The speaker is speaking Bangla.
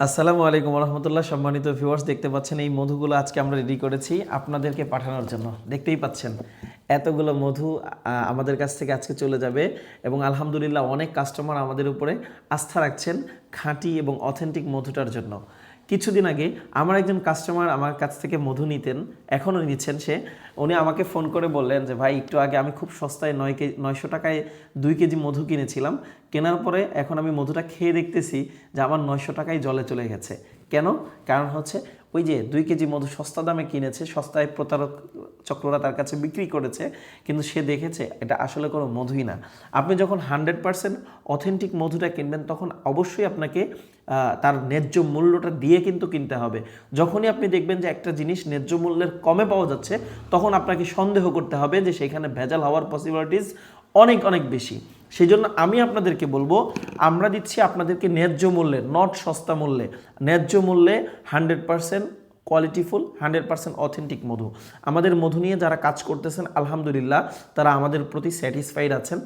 আসসালামু আলাইকুম রহমতুল্লাহ। সম্মানিত ভিউয়ার্স, দেখতে পাচ্ছেন এই মধুগুলো আজকে আমরা রেডি করেছি আপনাদেরকে পাঠানোর জন্য। দেখতেই পাচ্ছেন এতগুলো মধু আমাদের কাছ থেকে আজকে চলে যাবে এবং আলহামদুলিল্লাহ অনেক কাস্টমার আমাদের উপরে আস্থা রাখছেন খাঁটি এবং অথেন্টিক মধুটার জন্য। কিছুদিন আগে আমার একজন কাস্টমার আমার কাছ থেকে মধু নিতেন, এখনও নিচ্ছেন। উনি আমাকে ফোন করে বললেন যে ভাই, একটু আগে আমি খুব সস্তায় 900 টাকায় 2 কেজি মধু কিনেছিলাম। কেনার পরে এখন আমি মধুটা খেয়ে দেখতেছি যে আমার 900 টাকায় জলে চলে গেছে। কেন? কারণ হচ্ছে ওই যে 2 কেজি মধু সস্তা দামে কিনেছে, সস্তায় প্রতারক চক্ররা তার কাছে বিক্রি করেছে, কিন্তু সে দেখেছে এটা আসলে কোনো মধুই না। আপনি যখন 100% অথেন্টিক মধুটা কিনবেন তখন অবশ্যই আপনাকে তার ন্যায্য মূল্যটা দিয়ে কিন্তু কিনতে হবে। যখনই আপনি দেখবেন যে একটা জিনিস ন্যায্য মূল্যের কমে পাওয়া যাচ্ছে, তখন আপনাকে সন্দেহ করতে হবে যে সেখানে ভেজাল হওয়ার পসিবিলিটিস অনেক অনেক বেশি। সেই জন্য আমি আপনাদেরকে বলবো, আমরা দিচ্ছি আপনাদেরকে ন্যায্য মূল্যে, নট সস্তা মূল্যে, ন্যায্য মূল্যে 100% কোয়ালিটিফুল, 100% অথেন্টিক মধু। আমাদের মধু নিয়ে যারা কাজ করতেছেন আলহামদুলিল্লাহ তারা আমাদের প্রতি স্যাটিসফাইড আছেন।